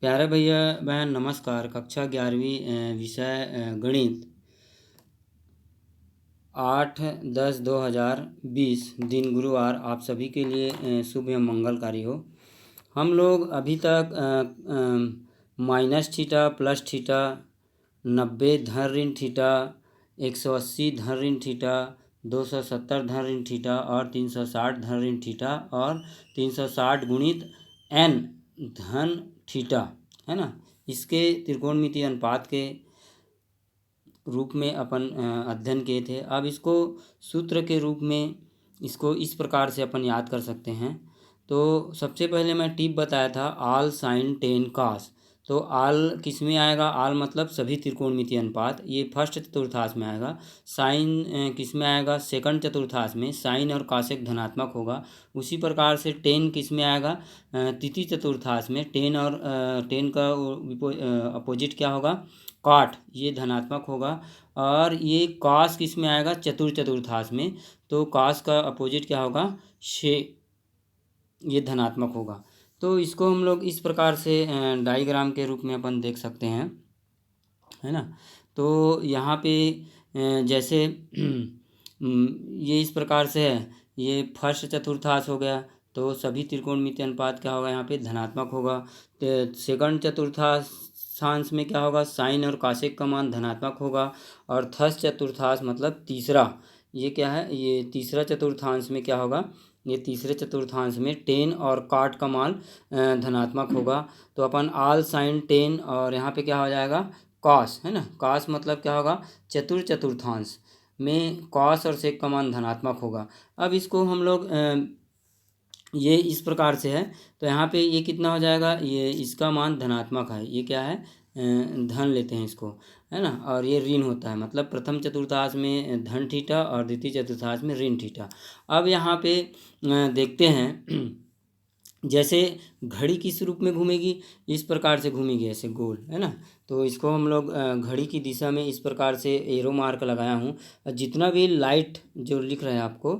प्यारे भैया बहन नमस्कार। कक्षा 11वीं विषय गणित 8/10/2020 दिन गुरुवार आप सभी के लिए शुभ एवं मंगलकारी हो। हम लोग अभी तक माइनस थीटा प्लस थीटा 90 धन ऋण थीटा 180 धन ऋण थीटा 270 धन ऋण थीटा और 360 धन ऋण थीटा और 360 गुणित n धन थीटा है ना, इसके त्रिकोणमितीय अनुपात के रूप में अपन अध्ययन किए थे। अब इसको सूत्र के रूप में इसको इस प्रकार से अपन याद कर सकते हैं। तो सबसे पहले मैं टिप बताया था आल साइन टेन कास। तो आल किस में आएगा? आल मतलब सभी त्रिकोणमितीय अनुपात, ये फर्स्ट चतुर्थांश में आएगा। साइन किस में आएगा? सेकंड चतुर्थांश में। साइन और कासेक धनात्मक होगा। उसी प्रकार से टेन किस में आएगा? तृतीय चतुर्थांश में। टेन और टेन का अपोजिट क्या होगा? काट, ये धनात्मक होगा। और ये कास किस में आएगा? चतुर्थांश में। तो कास का अपोजिट क्या होगा? शे, ये धनात्मक होगा। तो इसको हम लोग इस प्रकार से डायग्राम के रूप में अपन देख सकते हैं, है ना। तो यहाँ पे जैसे ये इस प्रकार से है, ये फर्स्ट चतुर्थांश हो गया। तो सभी त्रिकोणमितीय अनुपात क्या होगा? यहाँ पे धनात्मक होगा। तो सेकंड चतुर्थांश में क्या होगा? साइन और कासेक का मान धनात्मक होगा। और थर्ड चतुर्थांश मतलब तीसरा, ये क्या है? ये तीसरा चतुर्थांश में क्या होगा? ये तीसरे चतुर्थांश में टेन और काट का मान धनात्मक होगा। तो अपन आल साइन टेन और यहाँ पे क्या हो जाएगा? कॉस, है ना। कॉस मतलब क्या होगा? चतुर्थांश में कॉस और सेक का मान धनात्मक होगा। अब इसको हम लोग ये इस प्रकार से है। तो यहाँ पे ये कितना हो जाएगा? ये इसका मान धनात्मक है, ये क्या है? धन लेते हैं इसको, है ना। और ये ऋण होता है, मतलब प्रथम चतुर्थांश में धन थीटा और द्वितीय चतुर्थांश में ऋण थीटा। अब यहाँ पे देखते हैं जैसे घड़ी किस रूप में घूमेगी? इस प्रकार से घूमेगी, ऐसे गोल, है ना। तो इसको हम लोग घड़ी की दिशा में इस प्रकार से एरो मार्क लगाया हूँ। जितना भी लाइट जो लिख रहे हैं आपको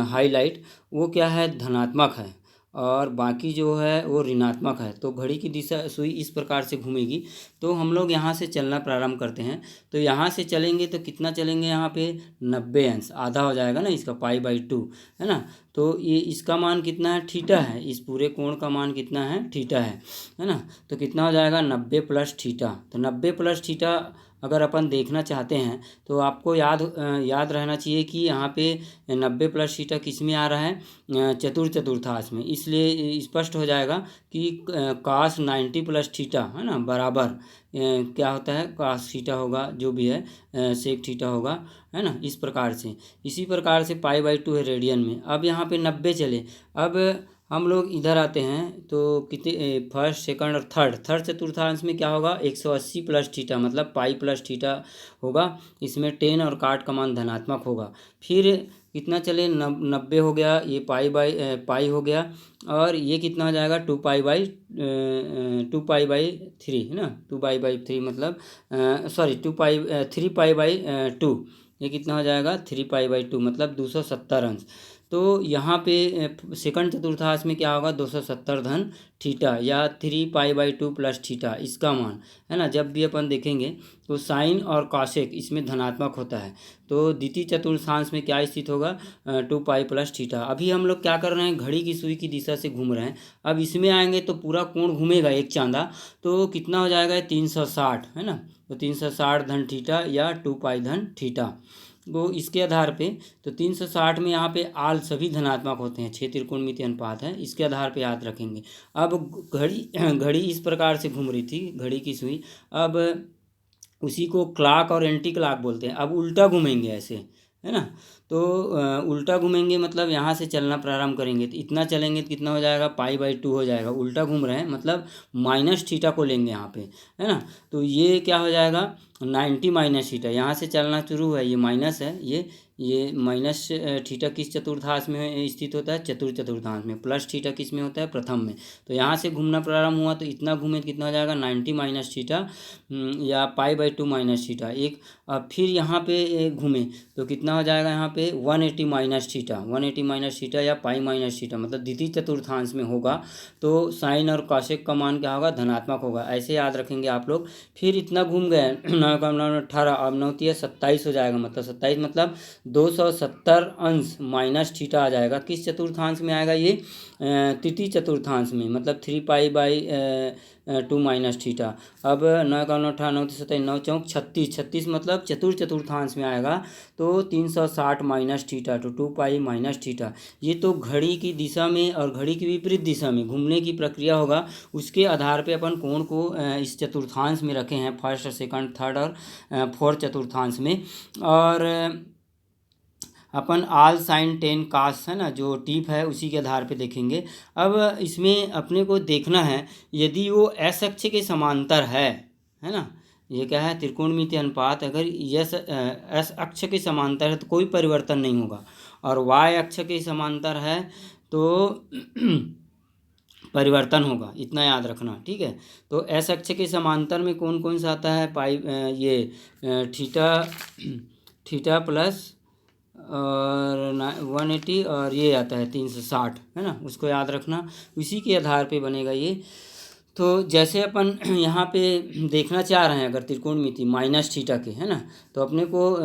हाईलाइट, वो क्या है? धनात्मक है, और बाकी जो है वो ऋणात्मक है। तो घड़ी की दिशा सुई इस प्रकार से घूमेगी। तो हम लोग यहाँ से चलना प्रारंभ करते हैं। तो यहाँ से चलेंगे तो कितना चलेंगे? यहाँ पे 90 अंश, आधा हो जाएगा ना इसका, π/2, है ना। तो ये इसका मान कितना है? थीटा है। इस पूरे कोण का मान कितना है? थीटा है ना। तो कितना हो जाएगा? 90 प्लस थीटा। तो 90 प्लस थीटा अगर अपन देखना चाहते हैं तो आपको याद रहना चाहिए कि यहाँ पे 90 प्लस थीटा किस में आ रहा है? चतुर्थांश में। इसलिए स्पष्ट हो जाएगा कि कास 90 प्लस थीटा, है ना, बराबर क्या होता है? कास थीटा होगा, जो भी है सेक थीटा होगा, है ना। इस प्रकार से, इसी प्रकार से π/2 है रेडियन में। अब यहाँ पे 90 चले। अब हम लोग इधर आते हैं तो कितने? फर्स्ट सेकंड और थर्ड चतुर्थांश में क्या होगा? 180 प्लस थीटा, मतलब पाई प्लस थीटा होगा। इसमें टेन और काट का मान धनात्मक होगा। फिर कितना चले? 90 हो गया, ये पाई हो गया। और ये कितना हो जाएगा? 2π/3, है ना। 2π/3 मतलब सॉरी 3π/2, ये कितना हो जाएगा? 3π/2 मतलब 270 अंश। तो यहाँ पे सेकंड चतुर्थांश में क्या होगा? 270 धन थीटा या 3π/2 प्लस थीटा, इसका मान, है ना। जब भी अपन देखेंगे तो साइन और कॉसेक इसमें धनात्मक होता है। तो द्वितीय चतुर्थांश में क्या स्थित होगा? 2π प्लस थीटा। अभी हम लोग क्या कर रहे हैं? घड़ी की सुई की दिशा से घूम रहे हैं। अब इसमें आएंगे तो पूरा कोण घूमेगा एक चांदा। तो कितना हो जाएगा? 360, है ना। तो 360 धन थीटा या 2π धन थीटा। वो इसके आधार पे, तो 360 में यहाँ पे आल सभी धनात्मक होते हैं, 6 त्रिकोणमितीय अनुपात है, इसके आधार पे याद रखेंगे। अब घड़ी इस प्रकार से घूम रही थी, घड़ी की सुई। अब उसी को क्लॉक और एंटी क्लॉक बोलते हैं। अब उल्टा घूमेंगे ऐसे, है ना। तो उल्टा घूमेंगे मतलब यहाँ से चलना प्रारंभ करेंगे तो इतना चलेंगे तो कितना हो जाएगा? π/2 हो जाएगा। उल्टा घूम रहे हैं मतलब माइनस थीटा को लेंगे यहाँ पे, है ना। तो ये क्या हो जाएगा? 90 माइनस थीटा। यहाँ से चलना शुरू है, ये माइनस है, ये ये माइनस थीटा किस चतुर्थांश में स्थित होता है? चतुर्थ चतुर्थांश में। प्लस थीटा किस में होता है? प्रथम में। तो यहाँ से घूमना प्रारंभ हुआ तो इतना घूमे कितना हो जाएगा? 90 माइनस थीटा या पाई/2 माइनस थीटा। एक अब फिर यहाँ पे घूमे तो कितना हो जाएगा? यहाँ पे 180 माइनस थीटा, 180 माइनस थीटा या पाई माइनस थीटा, मतलब द्वितीय चतुर्थांश में होगा तो साइन और कॉसेक का मान क्या होगा? धनात्मक होगा। ऐसे याद रखेंगे आप लोग। फिर इतना घूम गए 9 का 9 18, अब 9 तिया 27 हो जाएगा, मतलब 27 मतलब 270 अंश माइनस थीटा आ जाएगा। किस चतुर्थांश में आएगा ये? तृतीय चतुर्थांश में, मतलब 3π/2 माइनस थीटा। अब 9 का 9 18, 9 27, 9 चौक 36, 36 मतलब चतुर्थ चतुर्थांश में आएगा तो 360 माइनस थीटा, तो 2π माइनस थीटा। ये तो घड़ी की दिशा में और घड़ी की विपरीत दिशा में घूमने की प्रक्रिया होगा, उसके आधार पे अपन कोण को इस चतुर्थांश में रखे हैं, फर्स्ट, सेकंड, थर्ड और फोर्थ चतुर्थांश में। और अपन आल साइन टेन कास है ना, जो टिप है उसी के आधार पे देखेंगे। अब इसमें अपने को देखना है यदि वो एस अक्ष के समांतर है ना, ये क्या है? त्रिकोणमिति अनुपात। अगर एस अक्ष के समांतर है तो कोई परिवर्तन नहीं होगा, और वाई अक्ष के समांतर है तो परिवर्तन होगा, इतना याद रखना, ठीक है। तो एस अक्ष के समांतर में कौन कौन सा आता है? ये थीटा प्लस और 180 और ये आता है 360, है ना, उसको याद रखना, उसी के आधार पे बनेगा ये। तो जैसे अपन यहाँ पे देखना चाह रहे हैं अगर त्रिकोणमिति माइनस थीटा के, है ना, तो अपने को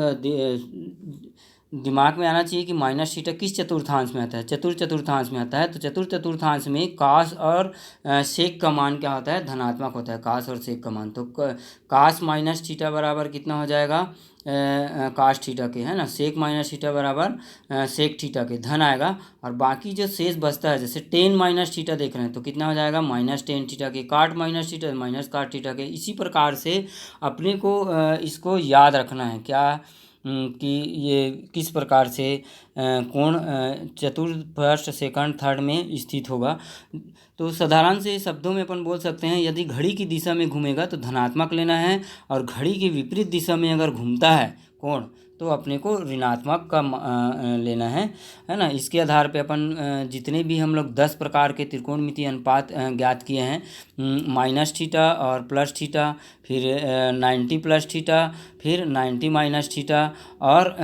दिमाग में आना चाहिए कि माइनस थीटा किस चतुर्थांश में आता है? चतुर्थ चतुर्थांश में आता है। तो चतुर्थ चतुर्थांश में कास और सेक का मान क्या होता है? धनात्मक होता है, कास और सेक का मान। तो कास माइनस थीटा बराबर कितना हो जाएगा? कास थीटा के, है ना। सेक माइनस थीटा बराबर सेक थीटा के, धन आएगा। और बाकी जो शेष बचता है, जैसे टेन माइनस थीटा देख रहे हैं तो कितना हो जाएगा? माइनस टेन थीटा के। काट माइनस थीटा माइनस काट थीटा के। इसी प्रकार से अपने को इसको याद रखना है क्या कि ये किस प्रकार से कोण चतुर्थ, फर्स्ट, सेकंड, थर्ड में स्थित होगा। तो साधारण से शब्दों में अपन बोल सकते हैं यदि घड़ी की दिशा में घूमेगा तो धनात्मक लेना है, और घड़ी की विपरीत दिशा में अगर घूमता है कोण तो अपने को ऋणात्मक का लेना है ना। इसके आधार पे अपन जितने भी हम लोग 10 प्रकार के त्रिकोणमितीय अनुपात ज्ञात किए हैं, माइनस थीटा और प्लस थीटा, फिर 90 प्लस थीटा, फिर 90 माइनस थीटा, और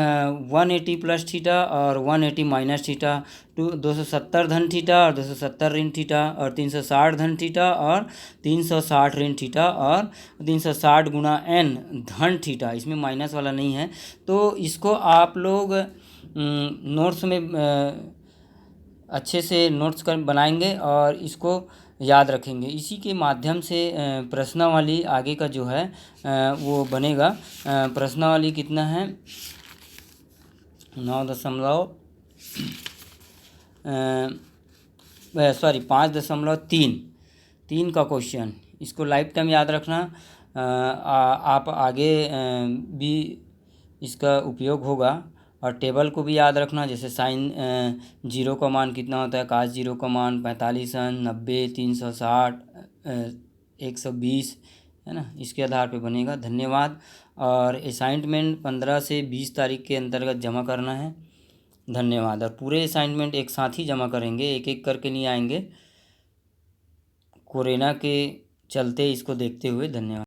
180 प्लस थीटा और 180 माइनस थीटा, 270 धन थीटा और 270 ऋण थीटा, और 360 धन थीटा और 360 ऋण थीटा, और 360 गुणा n धन थीटा, इसमें माइनस वाला नहीं है। तो इसको आप लोग नोट्स में अच्छे से नोट्स कर बनाएंगे और इसको याद रखेंगे। इसी के माध्यम से प्रश्नावली आगे का जो है वो बनेगा। प्रश्नावली कितना है? 5.3 का क्वेश्चन, इसको लाइफ टाइम याद रखना। आप आगे भी इसका उपयोग होगा। और टेबल को भी याद रखना, जैसे साइन 0 का मान कितना होता है, कास 0 का मान 45 अंश, 90, 360, 120, है ना, इसके आधार पे बनेगा। धन्यवाद। और असाइनमेंट 15 से 20 तारीख के अंतर्गत जमा करना है। धन्यवाद। और पूरे असाइनमेंट एक साथ ही जमा करेंगे, एक एक करके नहीं आएंगे, कोरोना के चलते इसको देखते हुए। धन्यवाद।